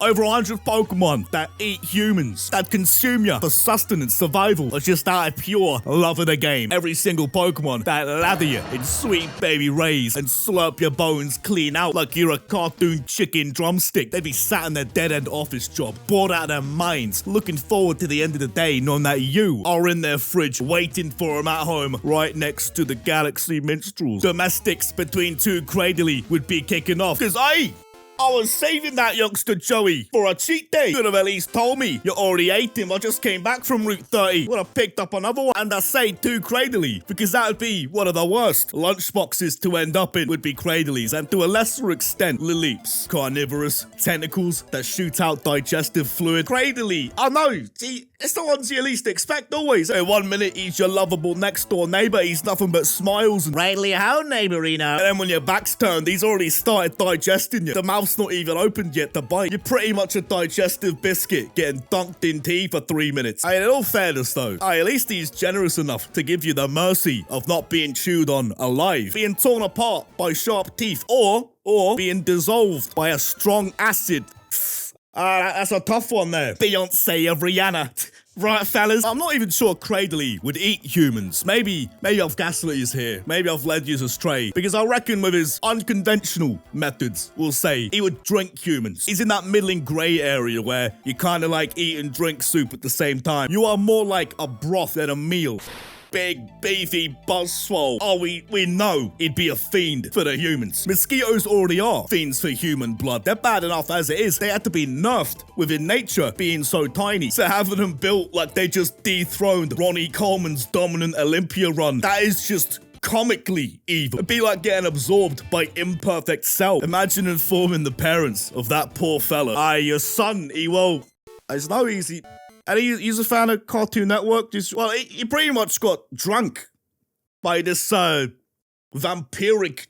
Over 100 Pokemon that eat humans, that consume you for sustenance, survival, or just out of pure love of the game. Every single Pokemon that lather you in sweet baby rays and slurp your bones clean out like you're a cartoon chicken drumstick. They be sat in their dead-end office job, bored out of their minds, looking forward to the end of the day knowing that you are in their fridge waiting for them at home right next to the Galaxy Minstrels. Domestics between two Cradily would be kicking off, cause I was saving that youngster Joey for a cheat day. Could have at least told me you already ate him. I just came back from Route 30. Would have picked up another one. And I say too Cradily, because that would be one of the worst lunchboxes to end up in would be Cradilies, and to a lesser extent, Lilips. Carnivorous, tentacles that shoot out digestive fluid. Cradily, I know, see, it's the ones you least expect always. So 1 minute he's your lovable next door neighbor, he's nothing but smiles and Cradily how neighborino. And then when your back's turned, he's already started digesting you. The mouth's not even opened yet to bite. You're pretty much a digestive biscuit getting dunked in tea for 3 minutes. In all fairness though, at least he's generous enough to give you the mercy of not being chewed on alive, being torn apart by sharp teeth, or being dissolved by a strong acid. That's a tough one there. Beyonce of Rihanna. Right, fellas? I'm not even sure Cradily would eat humans. Maybe I've gaslit you here. Maybe I've led you astray. Because I reckon with his unconventional methods, we'll say, he would drink humans. He's in that middling grey area where you kind of like eat and drink soup at the same time. You are more like a broth than a meal. Big, beefy Buzzwole. Oh, we know he'd be a fiend for the humans. Mosquitoes already are fiends for human blood. They're bad enough as it is. They had to be nerfed within nature being so tiny. So having them built like they just dethroned Ronnie Coleman's dominant Olympia run, that is just comically evil. It'd be like getting absorbed by imperfect cell. Imagine informing the parents of that poor fella. Your son, it's no easy. And he's a fan of Cartoon Network. He pretty much got drunk by this vampiric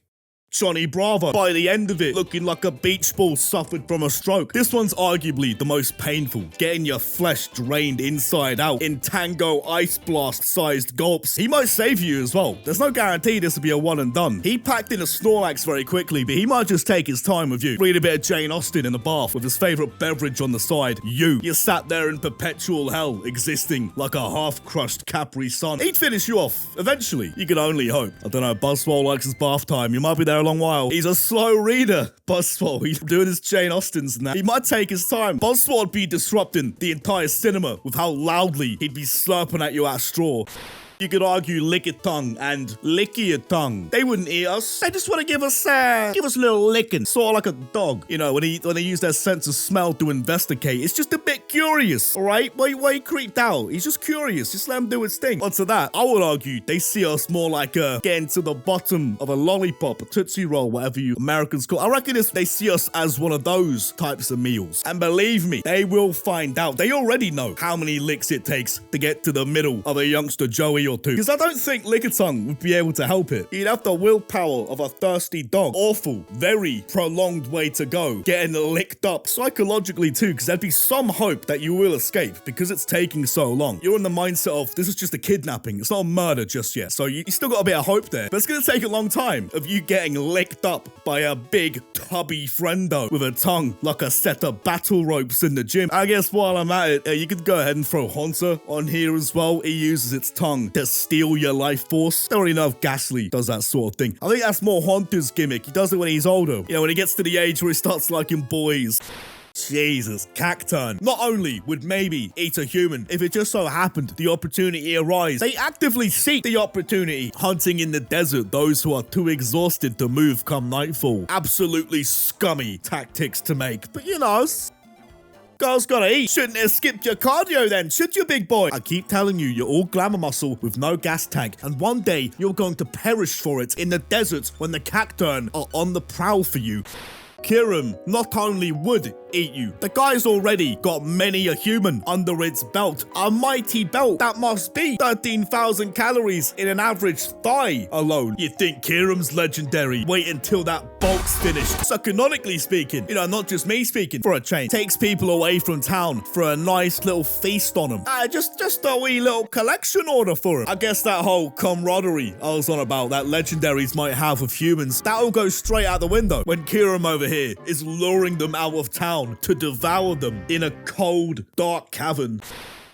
Johnny Bravo. By the end of it, looking like a beach ball suffered from a stroke. This one's arguably the most painful. Getting your flesh drained inside out in Tango Ice Blast sized gulps. He might save you as well. There's no guarantee this will be a one and done. He packed in a Snorlax very quickly, but he might just take his time with you. Read a bit of Jane Austen in the bath with his favorite beverage on the side. You sat there in perpetual hell, existing like a half-crushed Capri Sun. He'd finish you off, eventually. You can only hope. I don't know, Buzzwole likes his bath time. You might be there a long while. He's a slow reader, Buzzwole. He's doing his Jane Austens and that. He might take his time. Buzzwole would be disrupting the entire cinema with how loudly he'd be slurping at you at a straw. You could argue Lickitung and Lickitung. They wouldn't eat us. They just want to give us a little licking. Sort of like a dog. You know, when they use their sense of smell to investigate. It's just a bit curious, alright? Why he creeped out? He's just curious. Just let him do his thing. Onto that, I would argue they see us more like getting to the bottom of a lollipop, a Tootsie Roll, whatever you Americans call it. I reckon they see us as one of those types of meals. And believe me, they will find out. They already know how many licks it takes to get to the middle of a youngster Joey or two. Because I don't think Lickitung would be able to help it. He'd have the willpower of a thirsty dog. Awful, very prolonged way to go. Getting licked up psychologically too, because there'd be some hope that you will escape because it's taking so long. You're in the mindset of, this is just a kidnapping. It's not a murder just yet. So you still got a bit of hope there. But it's going to take a long time of you getting licked up by a big tubby friendo with a tongue like a set of battle ropes in the gym. I guess while I'm at it, you could go ahead and throw Haunter on here as well. He uses its tongue to steal your life force. I don't really know if Ghastly does that sort of thing. I think that's more Haunter's gimmick. He does it when he's older. You know, when he gets to the age where he starts liking boys. Jesus, Cacturn. Not only would maybe eat a human, if it just so happened the opportunity arises, they actively seek the opportunity, hunting in the desert those who are too exhausted to move come nightfall. Absolutely scummy tactics to make, but you know, girls gotta eat. Shouldn't have skipped your cardio then, should you, big boy? I keep telling you, you're all glamour muscle with no gas tank, and one day you're going to perish for it in the desert when the Cacturn are on the prowl for you. Kyurem not only would eat you, the guy's already got many a human under its belt. A mighty belt that must be 13,000 calories in an average thigh alone. You think Kyurem's legendary? Wait until that bulk's finished. So canonically speaking, you know, not just me speaking, for a change, takes people away from town for a nice little feast on them. Just a wee little collection order for him. I guess that whole camaraderie I was on about that Legendaries might have with humans, that'll go straight out the window when Kyurem over here is luring them out of town down to devour them in a cold, dark cavern.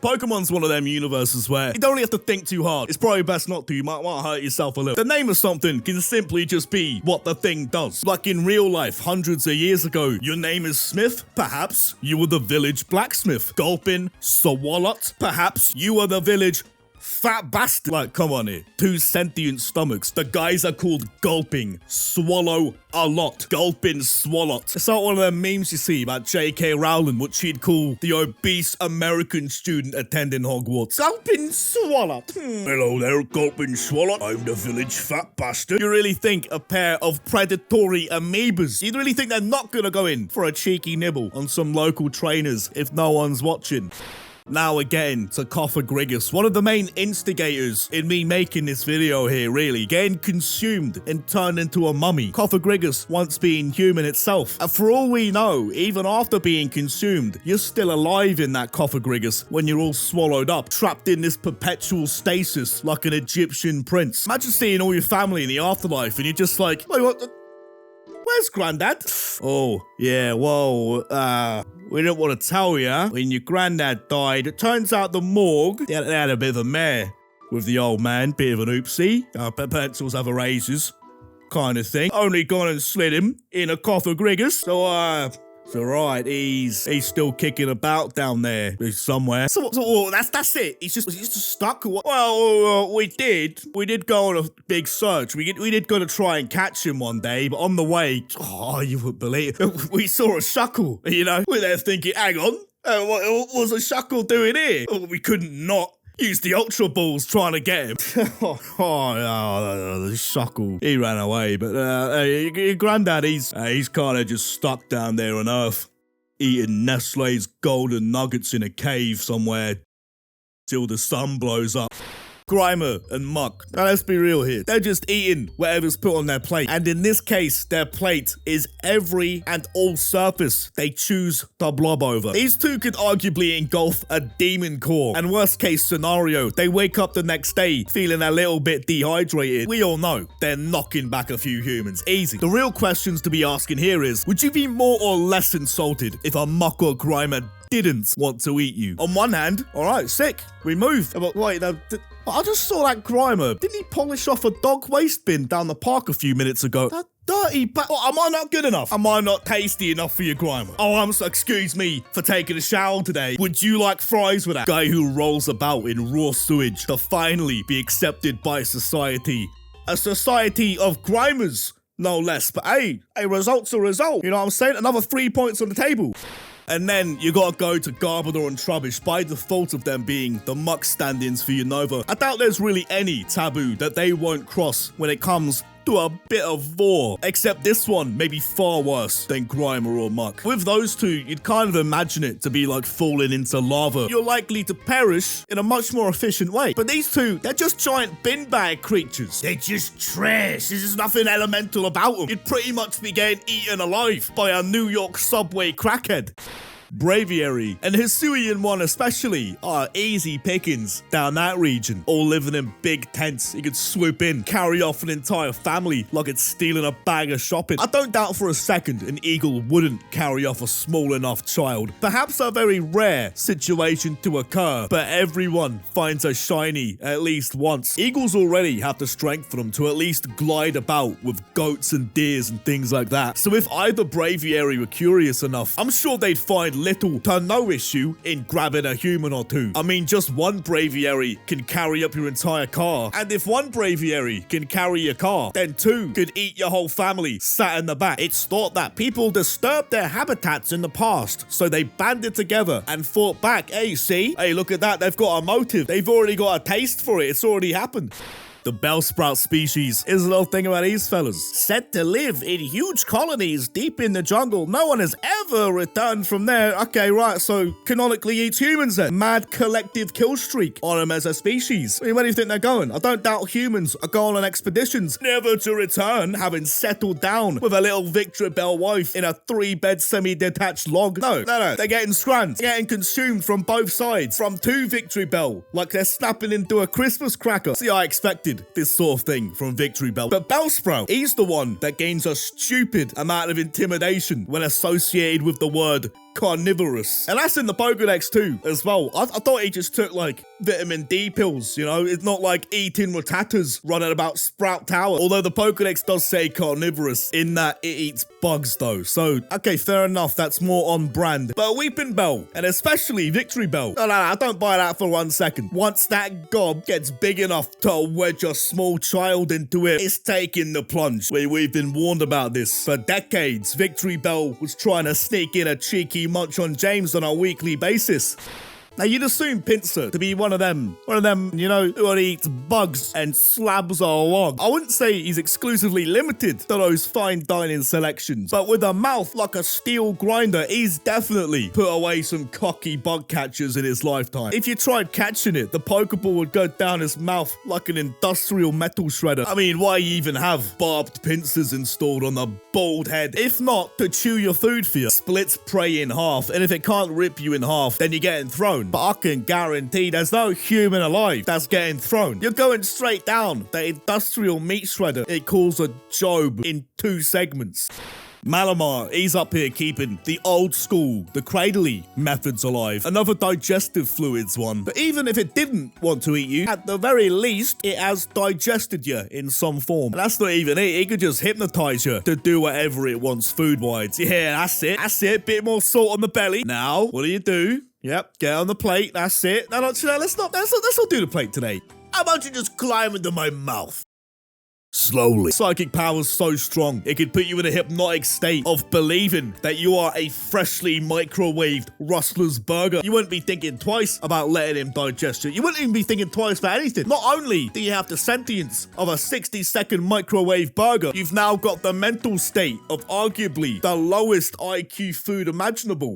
Pokemon's one of them universes where you don't really have to think too hard. It's probably best not to. You might hurt yourself a little. The name of something can simply just be what the thing does. Like in real life, hundreds of years ago, your name is Smith. Perhaps you were the village blacksmith. Gulpin, Swalot. Perhaps you were the village fat bastard. Like, come on here. 2 sentient stomachs. The guys are called Gulping. Swallow a lot. Gulpin Swalot. It's like one of them memes you see about J.K. Rowling, what she'd call the obese American student attending Hogwarts. Gulpin Swalot. Hello there, Gulpin Swalot. I'm the village fat bastard. You really think a pair of predatory amoebas, you really think they're not gonna go in for a cheeky nibble on some local trainers if no one's watching? Now again to Carnivorous, one of the main instigators in me making this video here, really, getting consumed and turned into a mummy. Carnivorous once being human itself. And for all we know, even after being consumed, you're still alive in that Carnivorous when you're all swallowed up, trapped in this perpetual stasis like an Egyptian prince. Imagine seeing all your family in the afterlife and you're just like, wait, what? Where's Granddad? Oh, yeah, whoa, we didn't want to tell ya. When your granddad died, it turns out the morgue, they had a bit of a mare with the old man, bit of an oopsie. Pencils have erasers, kind of thing. Only gone and slid him in a Carnivorous. So, it's alright, he's still kicking about down there somewhere. So that's it. He's just stuck. Well, we did go on a big search. We did go to try and catch him one day, but on the way, oh, you wouldn't believe it, we saw a shuckle. You know, we're there thinking, hang on, what was a shuckle doing here? Oh, we couldn't not use the Ultra Balls trying to get him. the shuckle. He ran away, but your granddad, he's kind of just stuck down there on Earth, eating Nestle's golden nuggets in a cave somewhere till the sun blows up. Grimer and Muck. Now let's be real here. They're just eating whatever's put on their plate. And in this case, their plate is every and all surface they choose to blob over. These two could arguably engulf a demon core. And worst case scenario, they wake up the next day feeling a little bit dehydrated. We all know they're knocking back a few humans. Easy. The real questions to be asking here is, would you be more or less insulted if a Muck or Grimer didn't want to eat you? On one hand, alright, sick. We move. But wait, I just saw that Grimer. Didn't he polish off a dog waste bin down the park a few minutes ago? That dirty am I not good enough? Am I not tasty enough for you, Grimer? Oh, excuse me for taking a shower today. Would you like fries with that guy who rolls about in raw sewage to finally be accepted by society? A society of Grimers, no less. But hey, a result's a result. You know what I'm saying? Another 3 points on the table. And then you gotta go to Garbodor and Trubbish by default of them being the Muck stand-ins for Unova. I doubt there's really any taboo that they won't cross when it comes to a bit of vor. Except this one may be far worse than Grimer or Muck. With those two, you'd kind of imagine it to be like falling into lava. You're likely to perish in a much more efficient way. But these two, they're just giant bin bag creatures. They're just trash. There's just nothing elemental about them. You'd pretty much be getting eaten alive by a New York subway crackhead. Braviary and Hisuian one especially are easy pickings down that region, all living in big tents. You could swoop in, carry off an entire family like it's stealing a bag of shopping. I don't doubt for a second an eagle wouldn't carry off a small enough child. Perhaps a very rare situation to occur, but everyone finds a shiny at least once. Eagles already have the strength for them to at least glide about with goats and deers and things like that. So if either Braviary were curious enough, I'm sure they'd find little to no issue in grabbing a human or two. I mean, just one Braviary can carry up your entire car. And if one Braviary can carry your car, then two could eat your whole family sat in the back. It's thought that people disturbed their habitats in the past, so they banded together and fought back. Hey, see? Hey, look at that. They've got a motive. They've already got a taste for it. It's already happened. The bellsprout species is a little thing about these fellas. Said to live in huge colonies deep in the jungle. No one has ever returned from there. Okay, right, so canonically eats humans then. Mad collective kill streak on them as a species. I mean, where do you think they're going? I don't doubt humans are going on expeditions, never to return, having settled down with a little Victory Bell wife in a 3-bed semi-detached log. No, they're getting scranned, getting consumed from both sides, from 2 Victory Bell, like they're snapping into a Christmas cracker. See, I expected expected this sort of thing from Victory Bell. But Bellsprout, he's the one that gains a stupid amount of intimidation when associated with the word Carnivorous. And that's in the Pokédex too, as well. I thought he just took, like, vitamin D pills, you know? It's not like eating Rattatas running about Sprout Tower. Although the Pokédex does say Carnivorous in that it eats bugs, though. So, okay, fair enough. That's more on brand. But Weeping Bell, and especially Victory Bell, no, I don't buy that for 1 second. Once that gob gets big enough to wedge a small child into it, it's taking the plunge. We've been warned about this for decades. Victory Bell was trying to sneak in a cheeky munch on James on a weekly basis. Now, you'd assume Pinsir to be one of them, you know, who eats bugs and slabs along. I wouldn't say he's exclusively limited to those fine dining selections, but with a mouth like a steel grinder, he's definitely put away some cocky bug catchers in his lifetime. If you tried catching it, the Pokeball would go down his mouth like an industrial metal shredder. I mean, why even have barbed pincers installed on the bald head? If not, to chew your food for you. Splits prey in half, and if it can't rip you in half, then you're getting thrown. But I can guarantee there's no human alive that's getting thrown. You're going straight down the industrial meat shredder it calls a Job in 2 segments. Malamar, he's up here keeping the old school, the cradly methods alive. Another digestive fluids one. But even if it didn't want to eat you, at the very least, it has digested you in some form. And that's not even it. It could just hypnotize you to do whatever it wants food-wise. Yeah, that's it. That's it. Bit more salt on the belly. Now, what do? Yep, get on the plate. That's it. No, let's not do the plate today. How about you just climb into my mouth? Slowly. Psychic power's so strong, it could put you in a hypnotic state of believing that you are a freshly microwaved Rustler's burger. You wouldn't be thinking twice about letting him digest you. You wouldn't even be thinking twice for anything. Not only do you have the sentience of a 60-second microwave burger, you've now got the mental state of arguably the lowest IQ food imaginable.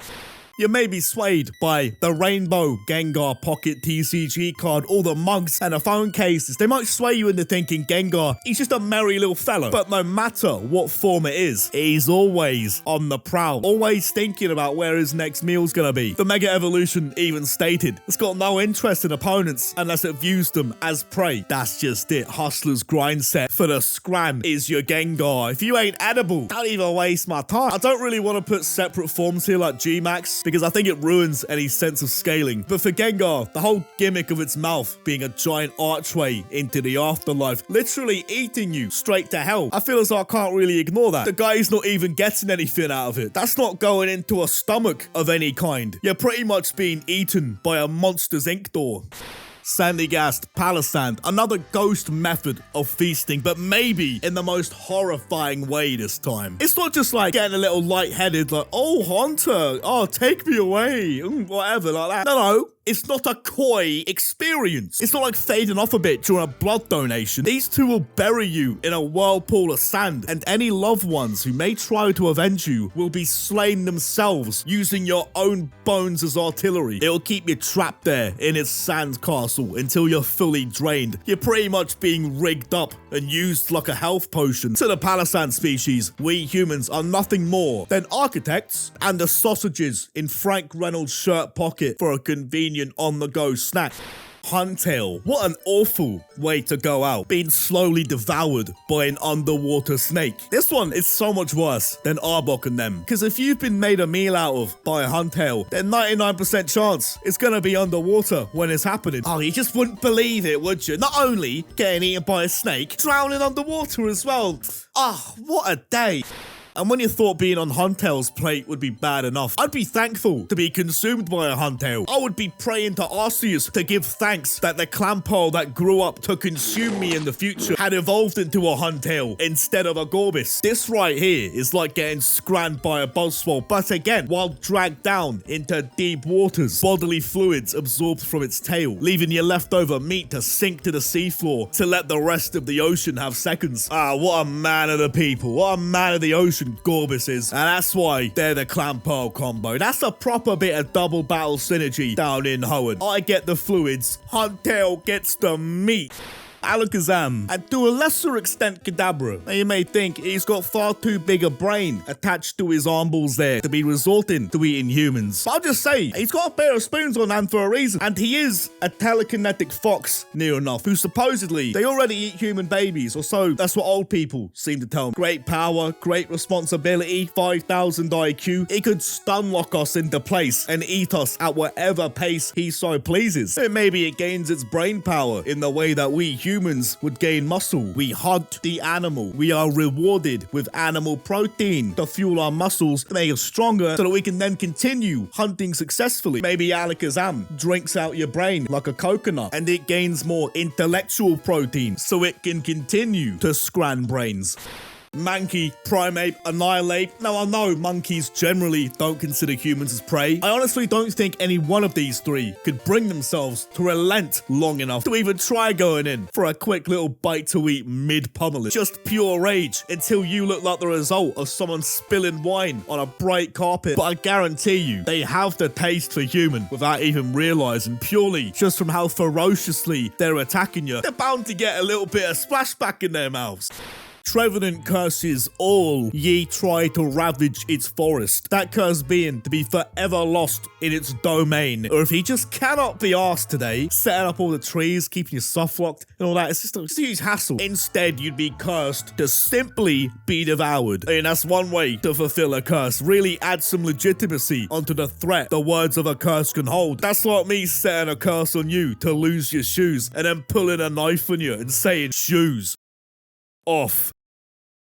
You may be swayed by the Rainbow Gengar Pocket TCG card, all the mugs and the phone cases. They might sway you into thinking Gengar, he's just a merry little fellow. But no matter what form it is, he's always on the prowl, always thinking about where his next meal's gonna be. The Mega Evolution even stated, it's got no interest in opponents unless it views them as prey. That's just it. Hustler's grind set for the scram is your Gengar. If you ain't edible, don't even waste my time. I don't really want to put separate forms here like G-Max, because I think it ruins any sense of scaling. But for Gengar, the whole gimmick of its mouth being a giant archway into the afterlife, literally eating you straight to hell, I feel as though I can't really ignore that. The guy's not even getting anything out of it. That's not going into a stomach of any kind. You're pretty much being eaten by a Monsters Inc. door. Sandygast Palisand, another ghost method of feasting, but maybe in the most horrifying way this time. It's not just like getting a little lightheaded, like, oh, Hunter, oh, take me away, whatever, like that. No. It's not a coy experience. It's not like fading off a bit during a blood donation. These two will bury you in a whirlpool of sand, and any loved ones who may try to avenge you will be slain themselves using your own bones as artillery. It'll keep you trapped there in its sand castle until you're fully drained. You're pretty much being rigged up and used like a health potion. To the Palisand species, we humans are nothing more than architects and the sausages in Frank Reynolds' shirt pocket for a convenient on-the-go snack. Huntail, what an awful way to go out, being slowly devoured by an underwater snake. This one is so much worse than Arbok and them, because if you've been made a meal out of by a Huntail, then 99% chance it's gonna be underwater when it's happening. Oh, you just wouldn't believe it, would you? Not only getting eaten by a snake, drowning underwater as well. Ah, what a day. And when you thought being on Huntail's plate would be bad enough, I'd be thankful to be consumed by a Huntail. I would be praying to Arceus to give thanks that the Clamperl that grew up to consume me in the future had evolved into a Huntail instead of a Gorbis. This right here is like getting scrammed by a Buzzwole, but again, while dragged down into deep waters, bodily fluids absorbed from its tail, leaving your leftover meat to sink to the seafloor to let the rest of the ocean have seconds. Ah, what a man of the people. What a man of the ocean Gorbis is, and that's why they're the Clamperl combo. That's a proper bit of double battle synergy down in Hoenn. I get the fluids, Huntail gets the meat. Alakazam, and to a lesser extent Kadabra. Now you may think he's got far too big a brain attached to his arm balls there to be resorting to eating humans. But I'll just say, he's got a pair of spoons on hand for a reason, and he is a telekinetic fox, near enough, who supposedly, they already eat human babies, or so that's what old people seem to tell me. Great power, great responsibility, 5,000 IQ, he could stun lock us into place and eat us at whatever pace he so pleases. And maybe it gains its brain power in the way that we humans would gain muscle. We hunt the animal. We are rewarded with animal protein to fuel our muscles, to make us stronger, so that we can then continue hunting successfully. Maybe Alakazam drinks out your brain like a coconut, and it gains more intellectual protein, so it can continue to scran brains. Mankey, Primate, Annihilate. Now I know monkeys generally don't consider humans as prey. I honestly don't think any one of these three could bring themselves to relent long enough to even try going in for a quick little bite to eat mid-pummeling. Just pure rage until you look like the result of someone spilling wine on a bright carpet. But I guarantee you, they have the taste for human without even realizing, purely just from how ferociously they're attacking you. They're bound to get a little bit of splashback in their mouths. Trevenant curses all ye try to ravage its forest, that curse being to be forever lost in its domain. Or if he just cannot be asked today, setting up all the trees, keeping you soft locked and all that, it's just a huge hassle. Instead, you'd be cursed to simply be devoured. I mean, that's one way to fulfill a curse. Really add some legitimacy onto the threat the words of a curse can hold. That's like me setting a curse on you to lose your shoes and then pulling a knife on you and saying, shoes off.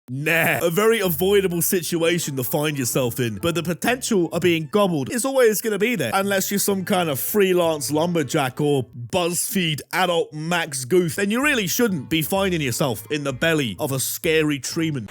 Nah, a very avoidable situation to find yourself in, but the potential of being gobbled is always going to be there, unless you're some kind of freelance lumberjack or BuzzFeed adult max goof, then you really shouldn't be finding yourself in the belly of a scary treeman.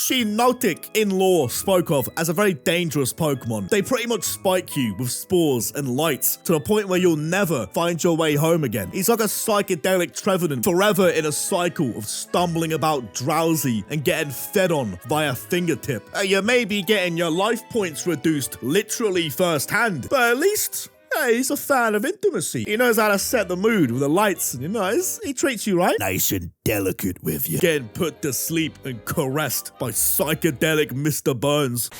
Hypnotic in lore spoke of as a very dangerous Pokemon. They pretty much spike you with spores and lights to the point where you'll never find your way home again. He's like a psychedelic Trevenant, forever in a cycle of stumbling about drowsy and getting fed on via fingertip. You may be getting your life points reduced literally firsthand, but at least he's a fan of intimacy. He knows how to set the mood with the lights, and he treats you right. Nice and delicate with you. Getting put to sleep and caressed by psychedelic Mr. Burns.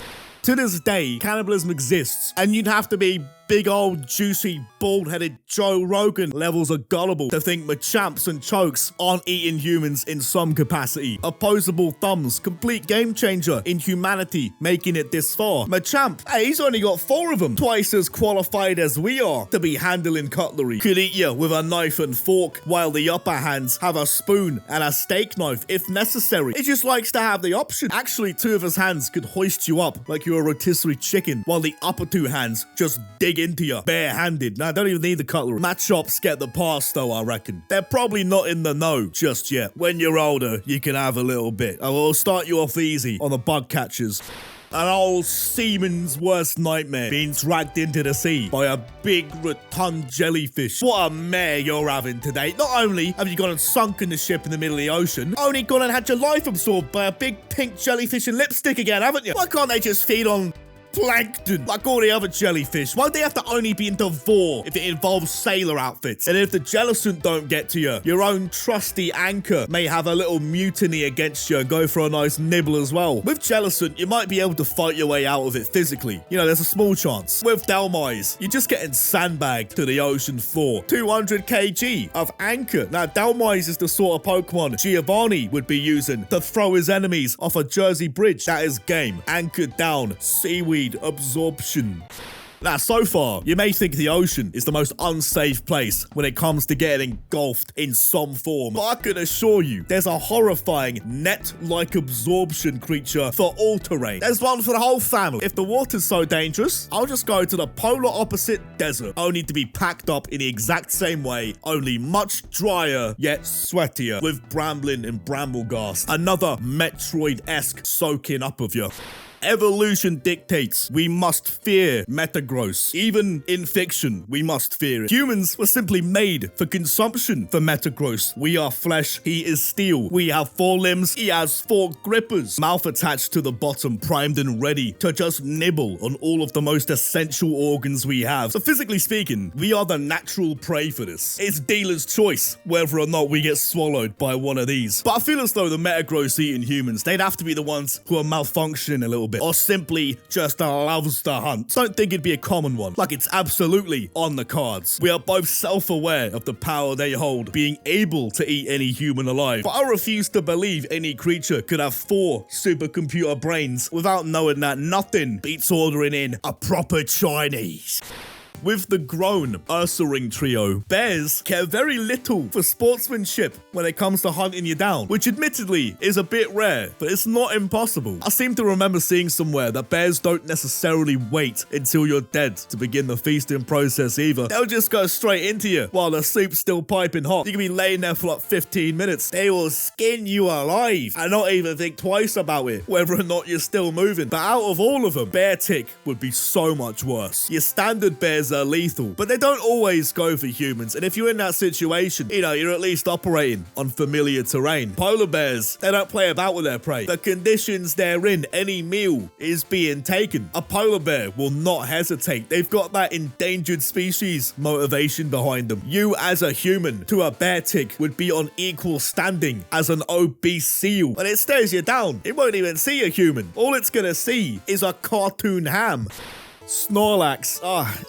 To this day, cannibalism exists, and you'd have to be big old juicy bald-headed Joe Rogan levels of gullible to think Machamps and Chokes aren't eating humans in some capacity. Opposable thumbs, complete game changer in humanity, making it this far. Machamp, he's only got 4 of them, twice as qualified as we are to be handling cutlery. Could eat you with a knife and fork, while the upper hands have a spoon and a steak knife if necessary. He just likes to have the option. Actually, 2 of his hands could hoist you up like you're a rotisserie chicken, while the upper 2 hands just dig into you bare-handed. Now, I don't even need the cutlery. Matchups get the pass though, I reckon. They're probably not in the know just yet. When you're older, you can have a little bit. I will start you off easy on the bug catchers. An old seaman's worst nightmare, being dragged into the sea by a big rotund jellyfish. What a mare you're having today. Not only have you gone and sunken the ship in the middle of the ocean, only gone and had your life absorbed by a big pink jellyfish and lipstick again, haven't you? Why can't they just feed on plankton like all the other jellyfish? Why'd they have to only be into vor if it involves sailor outfits? And if the jellicent don't get to you, your own trusty anchor may have a little mutiny against you and go for a nice nibble as well. With jellicent, you might be able to fight your way out of it physically. There's a small chance. With Dhelmise, you're just getting sandbagged to the ocean floor. 200 kg of anchor. Now, Dhelmise is the sort of Pokemon Giovanni would be using to throw his enemies off a Jersey bridge. That is game. Anchored down. Seaweed absorption. Now, so far, you may think the ocean is the most unsafe place when it comes to getting engulfed in some form. But I can assure you, there's a horrifying net-like absorption creature for all terrain. There's one for the whole family. If the water's so dangerous, I'll just go to the polar opposite desert, only to be packed up in the exact same way, only much drier, yet sweatier, with brambling and brambleghast. Another Metroid-esque soaking up of you. Evolution dictates we must fear Metagross. Even in fiction, we must fear it. Humans were simply made for consumption for Metagross. We are flesh, he is steel. We have 4 limbs, he has 4 grippers. Mouth attached to the bottom, primed and ready to just nibble on all of the most essential organs we have. So physically speaking, we are the natural prey for this. It's dealer's choice whether or not we get swallowed by one of these. But I feel as though the Metagross eating humans, they'd have to be the ones who are malfunctioning a little bit, or simply just loves to hunt. Don't think it'd be a common one. Like, it's absolutely on the cards. We are both self-aware of the power they hold, being able to eat any human alive. But I refuse to believe any creature could have 4 supercomputer brains without knowing that nothing beats ordering in a proper Chinese. With the grown Ursaring trio, bears care very little for sportsmanship when it comes to hunting you down, which admittedly is a bit rare, but it's not impossible. I seem to remember seeing somewhere that bears don't necessarily wait until you're dead to begin the feasting process either. They'll just go straight into you while the soup's still piping hot. You can be laying there for like 15 minutes. They will skin you alive and not even think twice about it, whether or not you're still moving. But out of all of them, bear tick would be so much worse. Your standard bears are lethal, but they don't always go for humans, and if you're in that situation, you know, you're at least operating on familiar terrain. Polar bears, they don't play about with their prey. The conditions they're in, any meal is being taken. A polar bear will not hesitate. They've got that endangered species motivation behind them. You as a human to a bear tick would be on equal standing as an obese seal, and it stares you down. It won't even see a human. All it's gonna see is a cartoon ham. Snorlax.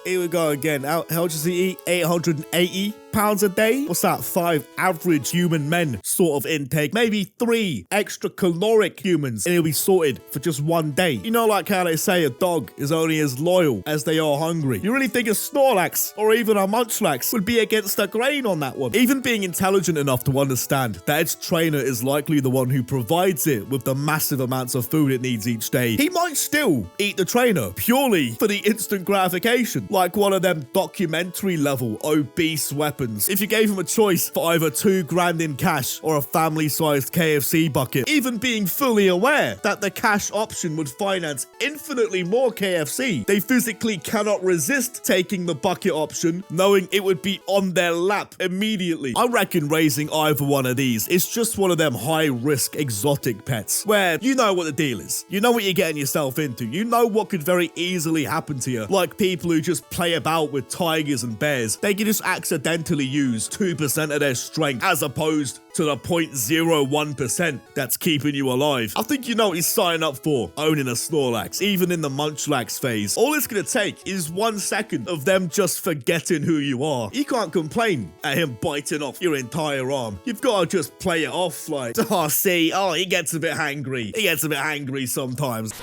Here we go again. How does he eat? 880 pounds a day? What's that? 5 average human men sort of intake. Maybe 3 extra caloric humans, and he'll be sorted for just 1 day. You know, like how they say a dog is only as loyal as they are hungry. You really think a Snorlax or even a Munchlax would be against the grain on that one? Even being intelligent enough to understand that its trainer is likely the one who provides it with the massive amounts of food it needs each day, he might still eat the trainer purely for the instant gratification, like one of them documentary level obese weapons. If you gave him a choice for either 2 grand in cash or a family-sized KFC bucket, even being fully aware that the cash option would finance infinitely more KFC, they physically cannot resist taking the bucket option, knowing it would be on their lap immediately. I reckon raising either one of these is just one of them high-risk exotic pets, where you know what the deal is. You know what you're getting yourself into. You know what could very easily happen to you. Like people who just play about with tigers and bears, they can just accidentally use 2% of their strength as opposed to the 0.01% that's keeping you alive. I think you know what he's signing up for owning a Snorlax, even in the Munchlax phase. All it's gonna take is 1 second of them just forgetting who you are. You can't complain at him biting off your entire arm. You've gotta just play it off like, he gets a bit hangry. He gets a bit hangry sometimes.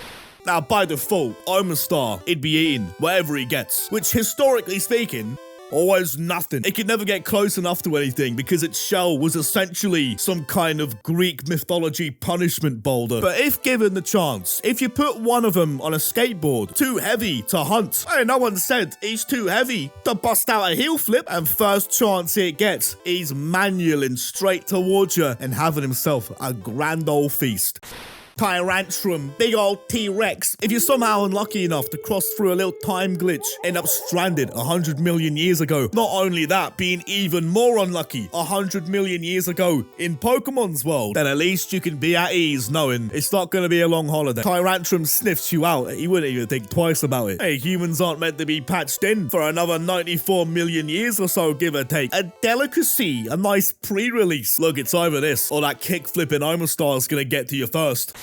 Now, by default, Omastar, he'd be eating whatever he gets, which historically speaking, always nothing. It could never get close enough to anything because its shell was essentially some kind of Greek mythology punishment boulder. But if given the chance, if you put one of them on a skateboard, too heavy to hunt, hey, no one said he's too heavy to bust out a heel flip, and first chance it gets, he's manualing straight towards you and having himself a grand old feast. Tyrantrum, big old T-Rex. If you're somehow unlucky enough to cross through a little time glitch, end up stranded 100 million years ago. Not only that, being even more unlucky 100 million years ago in Pokemon's world, then at least you can be at ease knowing it's not going to be a long holiday. Tyrantrum sniffs you out. He wouldn't even think twice about it. Hey, humans aren't meant to be patched in for another 94 million years or so, give or take. A delicacy, a nice pre-release. Look, it's either this or that kick-flipping Omastar is going to get to you first.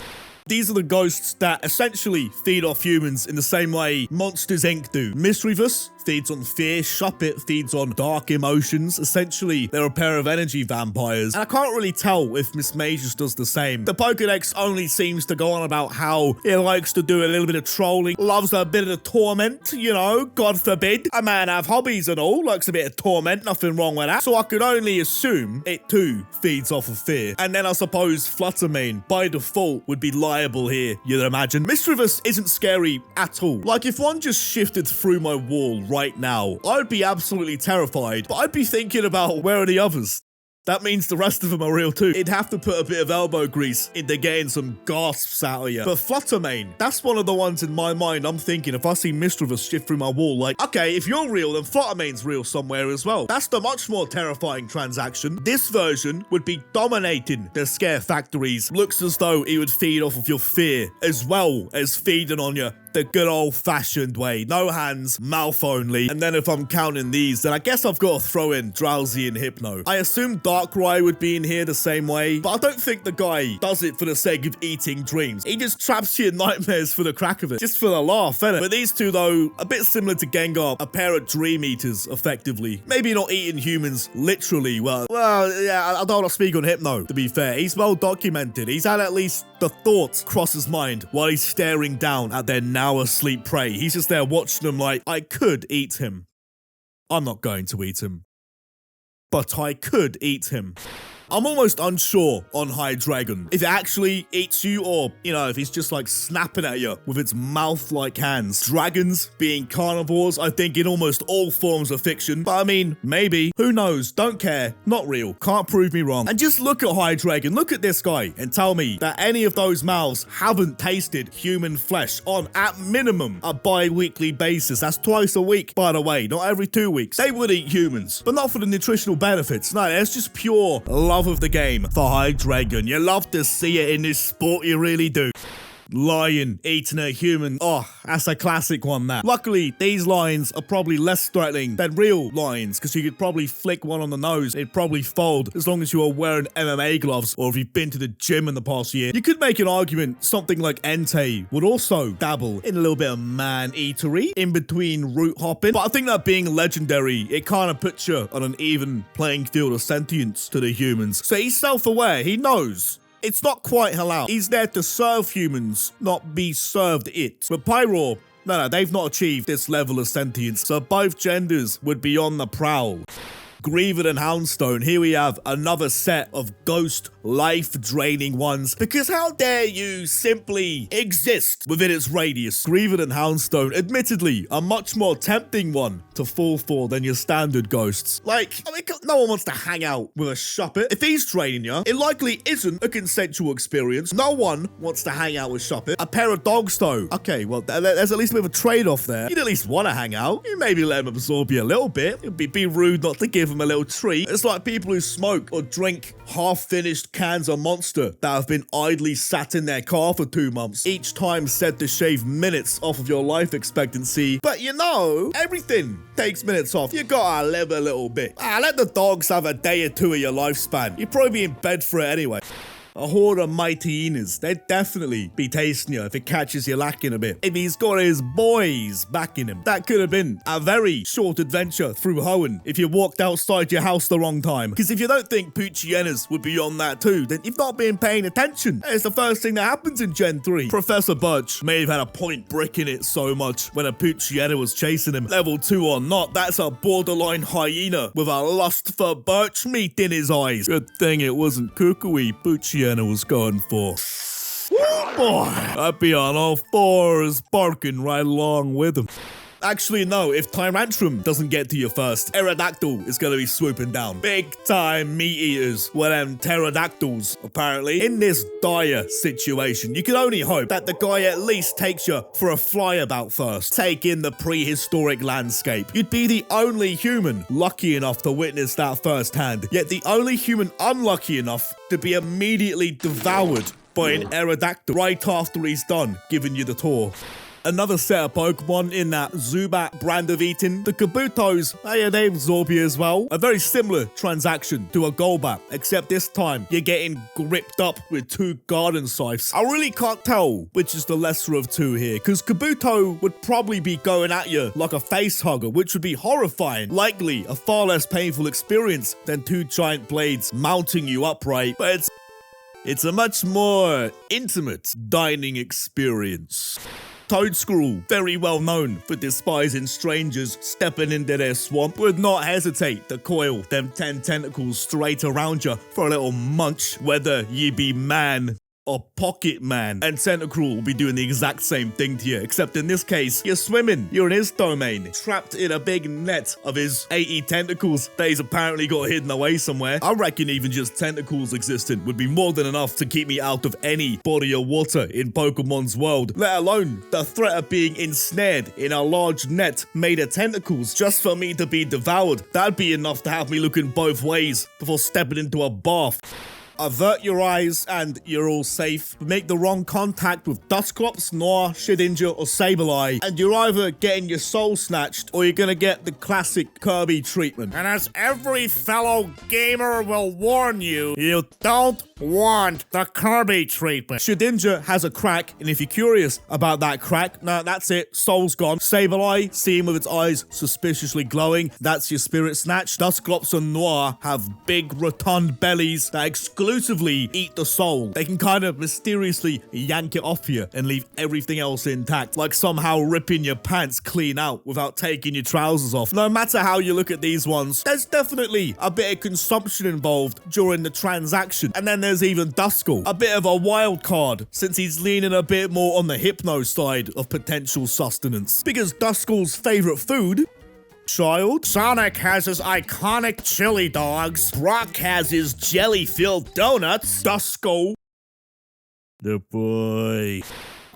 These are the ghosts that essentially feed off humans in the same way Monsters Inc. do. Mr1upz feeds on fear, Shuppet feeds on dark emotions. Essentially, they're a pair of energy vampires. And I can't really tell if Miss Majors does the same. The Pokédex only seems to go on about how he likes to do a little bit of trolling, loves a bit of the torment, you know, God forbid. A man have hobbies and all, likes a bit of torment, nothing wrong with that. So I could only assume it too feeds off of fear. And then I suppose Fluttermane, by default, would be liable here, you'd imagine. Mr1upz isn't scary at all. Like, if one just shifted through my wall right now, I'd be absolutely terrified, but I'd be thinking about where are the others? that means the rest of them are real too. It'd have to put a bit of elbow grease into getting some gasps out of you. But Fluttermane, that's one of the ones in my mind I'm thinking if I see Mr1upz shift through my wall, like, okay, if you're real, then Fluttermane's real somewhere as well. That's the much more terrifying transaction. This version would be dominating the scare factories. Looks as though it would feed off of your fear, as well as feeding on you the good old-fashioned way. No hands, mouth only. And then if I'm counting these, then I guess I've got to throw in Drowsy and Hypno. I assume Darkrai would be in here the same way, but I don't think the guy does it for the sake of eating dreams. He just traps you in nightmares for the crack of it, just for the laugh, innit? But these two, though, a bit similar to Gengar, a pair of dream eaters, effectively. Maybe not eating humans, literally. Well, yeah, I don't want to speak on Hypno, to be fair. He's well documented. He's had at least the thoughts cross his mind while he's staring down at their now asleep prey. He's just there watching them like, I could eat him. I'm not going to eat him. But I could eat him. I'm almost unsure on Hydreigon. If it actually eats you or, you know, if it's just like snapping at you with its mouth-like hands. Dragons being carnivores, I think in almost all forms of fiction. But I mean, maybe. Who knows? Don't care. Not real. Can't prove me wrong. And just look at Hydreigon. Look at this guy and tell me that any of those mouths haven't tasted human flesh on, at minimum, a bi-weekly basis. That's twice a week, by the way. Not every 2 weeks. They would eat humans, but not for the nutritional benefits. No, it's just pure love of the game for Hydreigon. You love to see it in this sport, you really do. Lion eating a human. Oh, that's a classic one, that. Luckily, these lions are probably less threatening than real lions, because you could probably flick one on the nose. It'd probably fold as long as you are wearing MMA gloves, or if you've been to the gym in the past year. You could make an argument something like Entei would also dabble in a little bit of man-eatery in between root hopping, but I think that being legendary, it kind of puts you on an even playing field of sentience to the humans. So he's self-aware. He knows it's not quite halal. He's there to serve humans, not be served it. But Pyro, no, they've not achieved this level of sentience, so both genders would be on the prowl. Greaver and Houndstone, here we have another set of ghost life-draining ones, because how dare you simply exist within its radius. Greaver and Houndstone, admittedly, a much more tempting one to fall for than your standard ghosts. Like, I mean, no one wants to hang out with a Shuppet. If he's draining you, it likely isn't a consensual experience. No one wants to hang out with Shuppet. A pair of dogs, though. Okay, well, there's at least a bit of a trade-off there. You'd at least want to hang out. You maybe let him absorb you a little bit. It'd be rude not to give him a little treat. It's like people who smoke or drink half-finished cans of Monster that have been idly sat in their car for 2 months, each time said to shave minutes off of your life expectancy. But you know, everything takes minutes off. You gotta live a little bit. Let the dogs have a day or two of your lifespan. You'd probably be in bed for it anyway. A horde of mighty hyenas, they'd definitely be tasting you if it catches you lacking a bit. If he's got his boys backing him. That could have been a very short adventure through Hoenn if you walked outside your house the wrong time. Because if you don't think Poochyenas would be on that too, then you've not been paying attention. It's the first thing that happens in Gen 3. Professor Budge may have had a point bricking it so much when a Poochiena was chasing him. Level 2 or not, that's a borderline hyena with a lust for birch meat in his eyes. Good thing it wasn't Kukui Poochiena was going for. Woo, boy, I'd be on all fours barking right along with him. Actually, no, if Tyrantrum doesn't get to you first, Aerodactyl is going to be swooping down. Big time meat eaters were them pterodactyls, apparently. In this dire situation, you can only hope that the guy at least takes you for a flyabout first. Take in the prehistoric landscape. You'd be the only human lucky enough to witness that firsthand, yet the only human unlucky enough to be immediately devoured by an Aerodactyl right after he's done giving you the tour. Another set of Pokemon in that Zubat brand of eating. The Kabutos, they absorb you as well. A very similar transaction to a Golbat, except this time you're getting gripped up with 2 garden scythes. I really can't tell which is the lesser of 2 here, because Kabuto would probably be going at you like a face hugger, which would be horrifying. Likely a far less painful experience than 2 giant blades mounting you upright, but it's a much more intimate dining experience. Toadscruel, very well known for despising strangers stepping into their swamp, would not hesitate to coil them 10 tentacles straight around you for a little munch, whether ye be man a pocket man. And Tentacle will be doing the exact same thing to you, except in this case, you're swimming. You're in his domain, trapped in a big net of his 80 tentacles that he's apparently got hidden away somewhere. I reckon even just tentacles existing would be more than enough to keep me out of any body of water in Pokemon's world, let alone the threat of being ensnared in a large net made of tentacles just for me to be devoured. That'd be enough to have me looking both ways before stepping into a bath. Avert your eyes and you're all safe. Make the wrong contact with Dusclops, Noir, Shedinja, or Sableye, and you're either getting your soul snatched or you're gonna get the classic Kirby treatment. And as every fellow gamer will warn you, you don't want the Kirby treatment. Shedinja has a crack, and if you're curious about that crack, nah, that's it. Soul's gone. Sableye, see him with its eyes suspiciously glowing. That's your spirit snatch. Dusclops and Noir have big rotund bellies that exclusively eat the soul. They can kind of mysteriously yank it off you and leave everything else intact, like somehow ripping your pants clean out without taking your trousers off. No matter how you look at these ones, there's definitely a bit of consumption involved during the transaction. And then there's even Duskull, a bit of a wild card since he's leaning a bit more on the hypno side of potential sustenance. Because Duskull's favorite food, child. Sonic has his iconic chili dogs. Brock has his jelly-filled donuts. Duskull, the boy.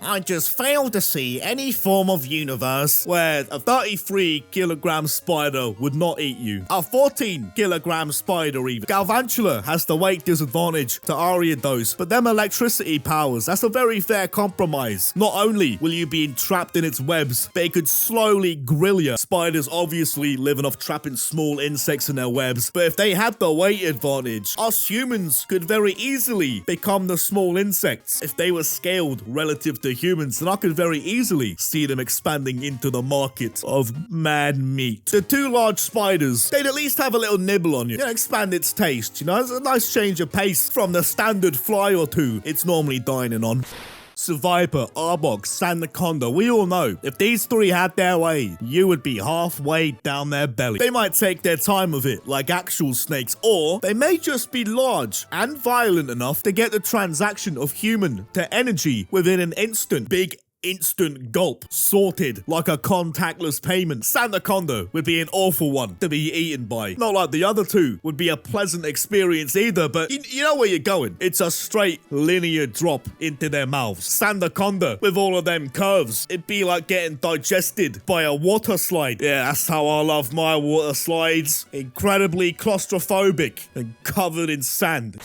I just fail to see any form of universe where a 33-kilogram spider would not eat you. A 14-kilogram spider even. Galvantula has the weight disadvantage to Ariados, but them electricity powers, that's a very fair compromise. Not only will you be entrapped in its webs, but it could slowly grill you. Spiders obviously living off trapping small insects in their webs, but if they had the weight advantage, us humans could very easily become the small insects if they were scaled relative to humans, and I could very easily see them expanding into the market of mad meat. The two large spiders, they'd at least have a little nibble on you, expand its taste, it's a nice change of pace from the standard fly or two it's normally dining on. Survivor, Arbok, Sandaconda, we all know, if these three had their way, you would be halfway down their belly. They might take their time with it, like actual snakes, or they may just be large and violent enough to get the transaction of human to energy within an instant. Big instant gulp, sorted like a contactless payment. Sandaconda would be an awful one to be eaten by. Not like the other two would be a pleasant experience either, but you know where you're going. It's a straight linear drop into their mouths. Sandaconda, with all of them curves, it'd be like getting digested by a water slide. Yeah, that's how I love my water slides. Incredibly claustrophobic and covered in sand.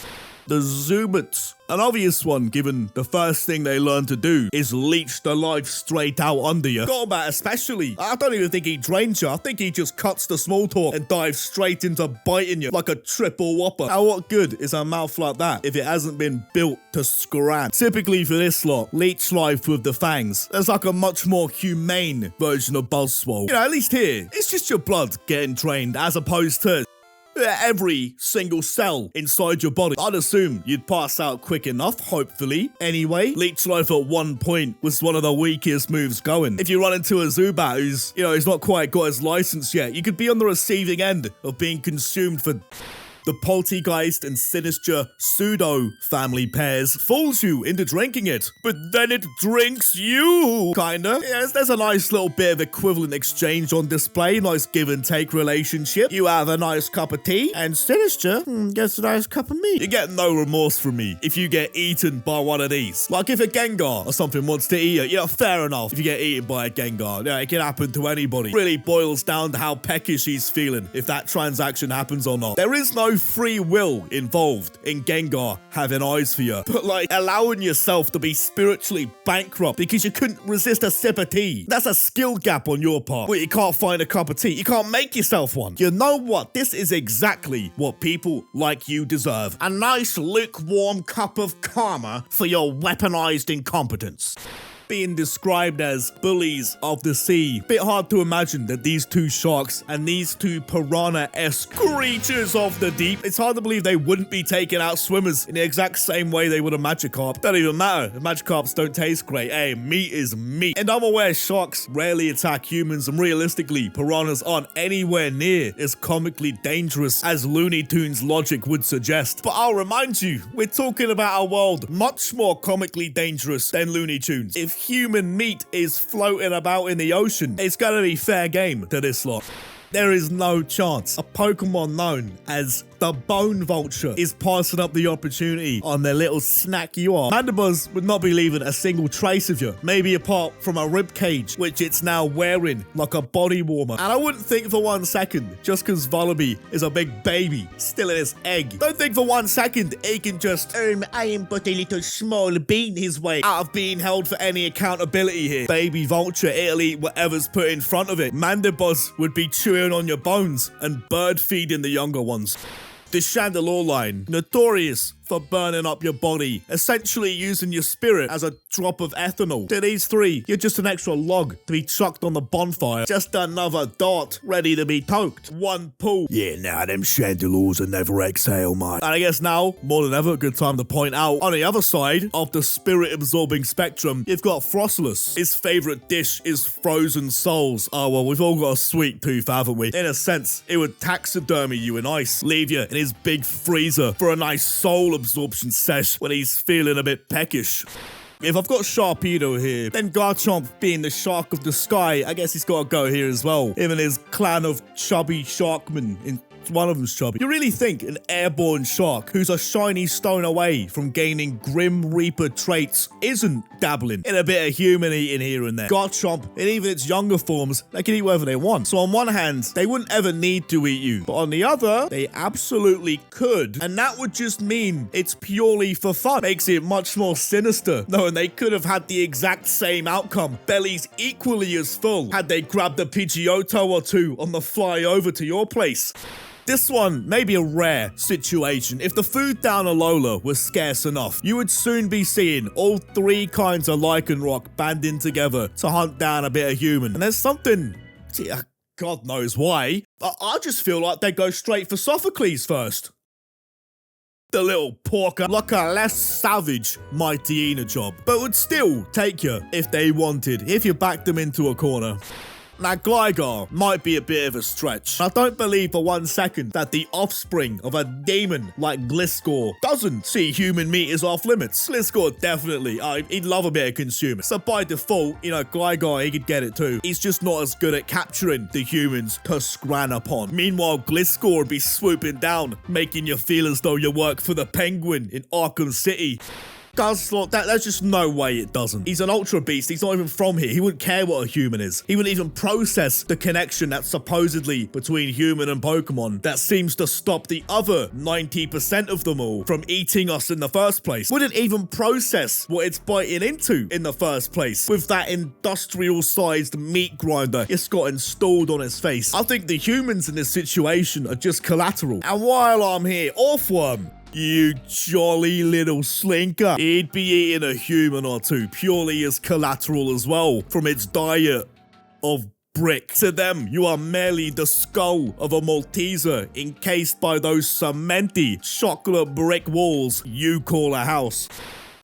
The Zubats. An obvious one, given the first thing they learn to do is leech the life straight out under you. Golbat especially. I don't even think he drains you. I think he just cuts the small talk and dives straight into biting you like a triple whopper. Now what good is a mouth like that if it hasn't been built to scram? Typically for this lot, leech life with the fangs. There's like a much more humane version of Buzzwole. At least here, it's just your blood getting drained as opposed to every single cell inside your body. I'd assume you'd pass out quick enough, hopefully. Anyway, Leech Life at one point was one of the weakest moves going. If you run into a Zubat who's, he's not quite got his license yet, you could be on the receiving end of being consumed for... The Poltergeist and Sinister Pseudo family pairs fools you into drinking it, but then it drinks you, kinda. Yes, there's a nice little bit of equivalent exchange on display, nice give and take relationship. You have a nice cup of tea, and Sinister gets a nice cup of meat. You get no remorse from me if you get eaten by one of these. Like if a Gengar or something wants to eat you, fair enough if you get eaten by a Gengar. Yeah, it can happen to anybody. Really boils down to how peckish he's feeling, if that transaction happens or not. There is no free will involved in Gengar having eyes for you, but like allowing yourself to be spiritually bankrupt because you couldn't resist a sip of tea, that's a skill gap on your part. Well, you can't find a cup of tea, you can't make yourself one. You know what? This is exactly what people like you deserve. A nice lukewarm cup of karma for your weaponized incompetence. being described as bullies of the sea. Bit hard to imagine that these two sharks and these two piranha-esque creatures of the deep, it's hard to believe they wouldn't be taking out swimmers in the exact same way they would a Magikarp. Don't even matter. Magikarps don't taste great. Hey, meat is meat. And I'm aware sharks rarely attack humans, and realistically, piranhas aren't anywhere near as comically dangerous as Looney Tunes logic would suggest. But I'll remind you, we're talking about a world much more comically dangerous than Looney Tunes. If human meat is floating about in the ocean, it's gonna be fair game to this lot. There is no chance a Pokemon known as the Bone Vulture is passing up the opportunity on their little snack you are. Mandibuzz would not be leaving a single trace of you, maybe apart from a rib cage, which it's now wearing like a body warmer. And I wouldn't think for 1 second, just because Vullaby is a big baby still in his egg, don't think for 1 second he can just, I am but a little small bean his way out of being held for any accountability here. Baby Vulture, it'll eat whatever's put in front of it. Mandibuzz would be chewing on your bones and bird feeding the younger ones. The Chandelure line, notorious for burning up your body, essentially using your spirit as a drop of ethanol. To these three, you're just an extra log to be chucked on the bonfire, just another dart ready to be poked. One pull. Yeah, nah, them Chandelures will never exhale, mate. And I guess now, more than ever, a good time to point out, on the other side of the spirit-absorbing spectrum, you've got Frostless. His favorite dish is frozen souls. Oh, well, we've all got a sweet tooth, haven't we? In a sense, it would taxidermy you in ice, leave you in his big freezer for a nice soul absorption sesh when he's feeling a bit peckish. If I've got Sharpedo here, then Garchomp being the shark of the sky, I guess he's got to go here as well. Him and his clan of chubby sharkmen in one of them's chubby. You really think an airborne shark who's a shiny stone away from gaining Grim Reaper traits isn't dabbling in a bit of human eating here and there? Garchomp, and even its younger forms, they can eat whatever they want. So on one hand, they wouldn't ever need to eat you. But on the other, they absolutely could. And that would just mean it's purely for fun. Makes it much more sinister, knowing they could have had the exact same outcome. Bellies equally as full had they grabbed a Pidgeotto or two on the fly over to your place. This one may be a rare situation. If the food down Alola was scarce enough, you would soon be seeing all three kinds of Lycanroc banding together to hunt down a bit of human. And there's something, God knows why, but I just feel like they go straight for Sophocles first. The little porker, like a less savage Mighty Job, but would still take you if they wanted, if you backed them into a corner. Now, Gligar might be a bit of a stretch. I don't believe for 1 second that the offspring of a demon like Gliscor doesn't see human meat as off limits. Gliscor definitely, he'd love a bit of consumer. So by default, you know, Gligar, he could get it too. He's just not as good at capturing the humans to scran upon. Meanwhile, Gliscor would be swooping down, making you feel as though you work for the Penguin in Arkham City. There's just no way it doesn't. He's an ultra beast. He's not even from here. He wouldn't care what a human is. He wouldn't even process the connection that's supposedly between human and Pokemon that seems to stop the other 90% of them all from eating us in the first place. Wouldn't even process what it's biting into in the first place with that industrial-sized meat grinder it's got installed on his face. I think the humans in this situation are just collateral. And while I'm here, Orthworm, you jolly little slinker. He'd be eating a human or two purely as collateral as well from its diet of brick. To them, you are merely the skull of a Malteser encased by those cementy chocolate brick walls you call a house.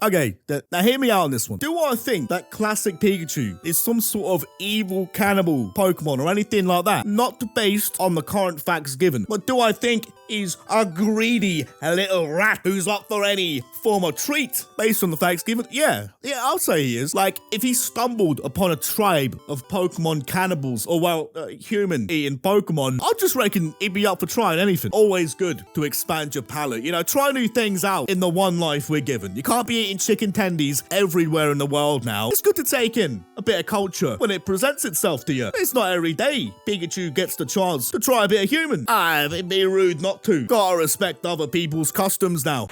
Okay, now hear me out on this one. Do I think that classic Pikachu is some sort of evil cannibal Pokemon or anything like that? Not based on the current facts given, but do I think he's a greedy little rat who's up for any form of treat based on the facts given? Yeah, I'll say he is. Like, if he stumbled upon a tribe of Pokemon cannibals, or well, human-eating Pokemon, I just reckon he'd be up for trying anything. Always good to expand your palate. You know, try new things out in the one life we're given. You can't be eating chicken tendies everywhere in the world now. It's good to take in a bit of culture when it presents itself to you. It's not every day Pikachu gets the chance to try a bit of human. It'd be rude not to. Gotta respect other people's customs now.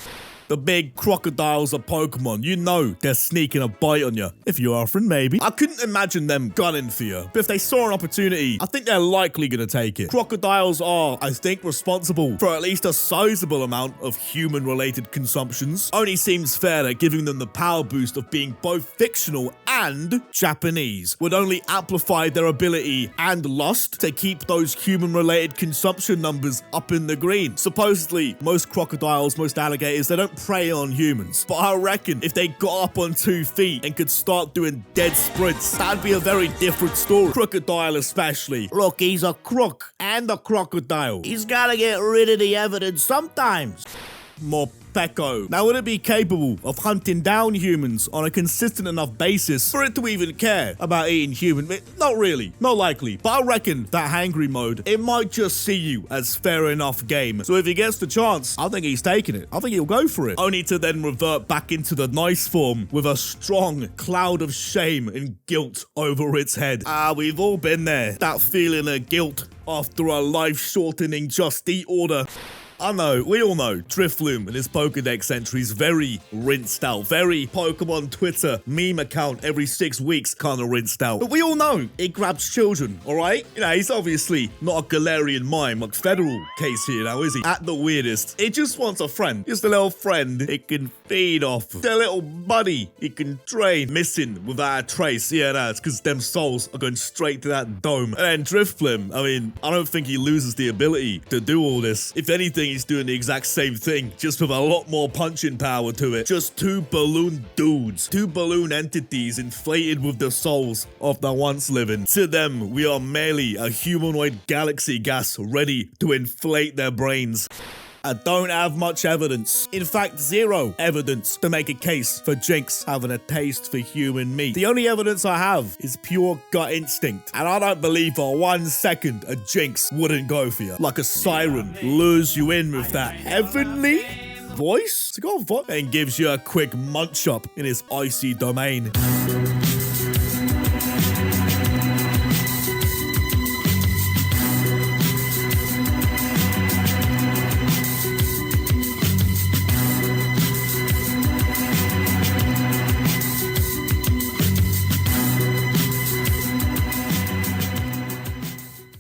The big crocodiles of Pokemon, you know they're sneaking a bite on you. If you're offering, maybe. I couldn't imagine them gunning for you, but if they saw an opportunity, I think they're likely gonna take it. Crocodiles are, I think, responsible for at least a sizable amount of human-related consumptions. Only seems fair that giving them the power boost of being both fictional and Japanese would only amplify their ability and lust to keep those human-related consumption numbers up in the green. Supposedly, most crocodiles, most alligators, they don't prey on humans. But I reckon if they got up on 2 feet and could start doing dead sprints, that'd be a very different story. Crocodile especially. Look, he's a crook and a crocodile. He's gotta get rid of the evidence sometimes. More Pecco. Now, would it be capable of hunting down humans on a consistent enough basis for it to even care about eating human? Not really, not likely, but I reckon that hangry mode, it might just see you as fair enough game. So if he gets the chance, I think he's taking it. I think he'll go for it. Only to then revert back into the nice form with a strong cloud of shame and guilt over its head. We've all been there. That feeling of guilt after a life-shortening Just Eat order. I know, we all know, Drifloon and his Pokedex entries very rinsed out, very Pokemon Twitter meme account every 6 weeks kind of rinsed out. But we all know it grabs children, alright? You know, he's obviously not a Galarian mime like Federal case here now, is he? At the weirdest, it just wants a friend. Just a little friend it can feed off. A little buddy it can train. Missing without a trace. Yeah, that's because them souls are going straight to that dome. And then Drifloon, I mean, I don't think he loses the ability to do all this. If anything, he's doing the exact same thing, just with a lot more punching power to it. Just 2 balloon dudes, 2 balloon entities inflated with the souls of the once living. To them, we are merely a humanoid galaxy gas ready to inflate their brains. I don't have much evidence. In fact, 0 evidence to make a case for Jinx having a taste for human meat. The only evidence I have is pure gut instinct. And I don't believe for 1 second a Jinx wouldn't go for you. Like a siren lures you in with that heavenly voice? And gives you a quick munch up in his icy domain.